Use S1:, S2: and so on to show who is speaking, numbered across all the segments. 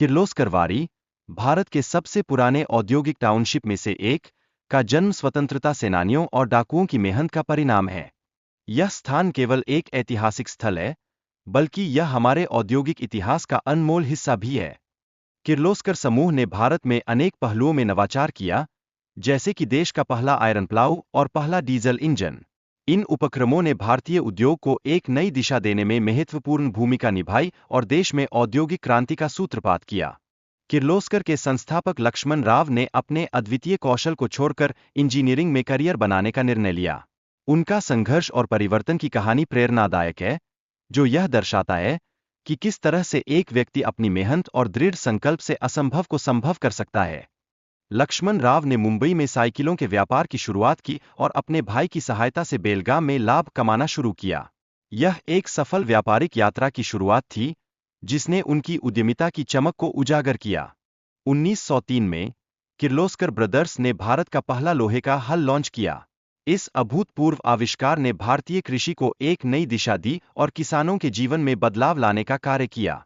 S1: किर्लोस्कर वारी, भारत के सबसे पुराने औद्योगिक टाउनशिप में से एक, का जन्म स्वतंत्रता सेनानियों और डाकुओं की मेहनत का परिणाम है। यह स्थान केवल एक ऐतिहासिक स्थल है, बल्कि यह हमारे औद्योगिक इतिहास का अनमोल हिस्सा भी है। किर्लोस्कर समूह ने भारत में अनेक पहलुओं में नवाचार किया, जैसे कि देश का पहला आयरन प्लाऊ और पहला डीजल इंजन। इन उपक्रमों ने भारतीय उद्योग को एक नई दिशा देने में महत्वपूर्ण भूमिका निभाई और देश में औद्योगिक क्रांति का सूत्रपात किया। किर्लोस्कर के संस्थापक लक्ष्मण राव ने अपने अद्वितीय कौशल को छोड़कर इंजीनियरिंग में करियर बनाने का निर्णय लिया। उनका संघर्ष और परिवर्तन की कहानी प्रेरणादायक है, जो यह दर्शाता है कि किस तरह से एक व्यक्ति अपनी मेहनत और दृढ़ संकल्प से असंभव को संभव कर सकता है। लक्ष्मण राव ने मुंबई में साइकिलों के व्यापार की शुरुआत की और अपने भाई की सहायता से बेलगाम में लाभ कमाना शुरू किया। यह एक सफल व्यापारिक यात्रा की शुरुआत थी, जिसने उनकी उद्यमिता की चमक को उजागर किया। 1903 में किर्लोस्कर ब्रदर्स ने भारत का पहला लोहे का हल लॉन्च किया। इस अभूतपूर्व आविष्कार ने भारतीय कृषि को एक नई दिशा दी और किसानों के जीवन में बदलाव लाने का कार्य किया।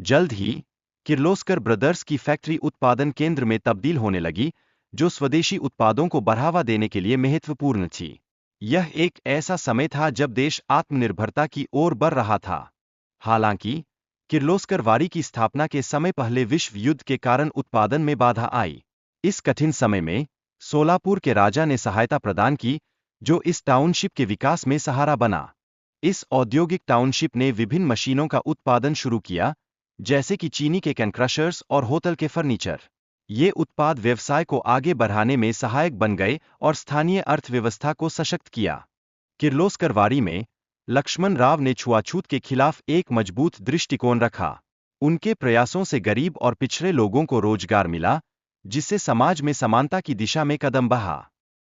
S1: जल्द ही किर्लोस्कर ब्रदर्स की फैक्ट्री उत्पादन केंद्र में तब्दील होने लगी, जो स्वदेशी उत्पादों को बढ़ावा देने के लिए महत्वपूर्ण थी। यह एक ऐसा समय था जब देश आत्मनिर्भरता की ओर बढ़ रहा था। हालांकि किर्लोस्कर वारी की स्थापना के समय पहले विश्व युद्ध के कारण उत्पादन में बाधा आई। इस कठिन समय में सोलापुर के राजा ने सहायता प्रदान की, जो इस टाउनशिप के विकास में सहारा बना। इस औद्योगिक टाउनशिप ने विभिन्न मशीनों का उत्पादन शुरू किया, जैसे कि चीनी के कैन क्रशर्स और होटल के फर्नीचर। ये उत्पाद व्यवसाय को आगे बढ़ाने में सहायक बन गए और स्थानीय अर्थव्यवस्था को सशक्त किया। किर्लोस्कर वारी में लक्ष्मण राव ने छुआछूत के खिलाफ एक मजबूत दृष्टिकोण रखा। उनके प्रयासों से गरीब और पिछड़े लोगों को रोजगार मिला, जिससे समाज में समानता की दिशा में कदम बढ़ा।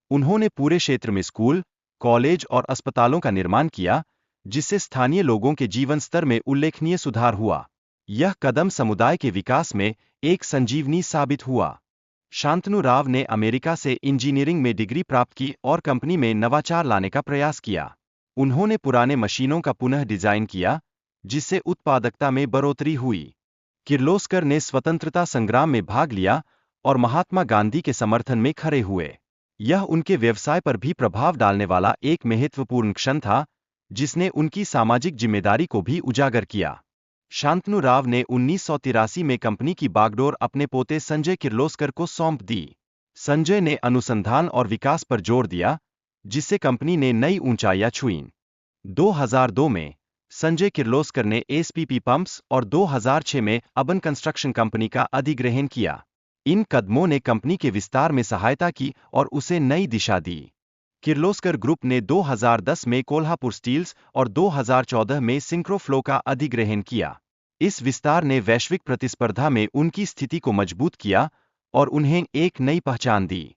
S1: उन्होंने पूरे क्षेत्र में स्कूल, कॉलेज और अस्पतालों का निर्माण किया, जिससे स्थानीय लोगों के जीवन स्तर में उल्लेखनीय सुधार हुआ। यह कदम समुदाय के विकास में एक संजीवनी साबित हुआ। शांतनु राव ने अमेरिका से इंजीनियरिंग में डिग्री प्राप्त की और कंपनी में नवाचार लाने का प्रयास किया। उन्होंने पुराने मशीनों का पुनः डिजाइन किया, जिससे उत्पादकता में बढ़ोतरी हुई। किर्लोस्कर ने स्वतंत्रता संग्राम में भाग लिया और महात्मा गांधी के समर्थन में खड़े हुए। यह उनके व्यवसाय पर भी प्रभाव डालने वाला एक महत्वपूर्ण क्षण था, जिसने उनकी सामाजिक जिम्मेदारी को भी उजागर किया। शांतनु राव ने 1983 में कंपनी की बागडोर अपने पोते संजय किर्लोस्कर को सौंप दी। संजय ने अनुसंधान और विकास पर जोर दिया, जिससे कंपनी ने नई ऊंचाइयां छुईं। 2002 में संजय किर्लोस्कर ने एसपीपी पंप्स और 2006 में अबन कंस्ट्रक्शन कंपनी का अधिग्रहण किया। इन कदमों ने कंपनी के विस्तार में सहायता की और उसे नई दिशा दी। किर्लोस्कर ग्रुप ने 2010 में कोल्हापुर स्टील्स और 2014 में सिंक्रोफ्लो का अधिग्रहण किया। इस विस्तार ने वैश्विक प्रतिस्पर्धा में उनकी स्थिति को मजबूत किया और उन्हें एक नई पहचान दी।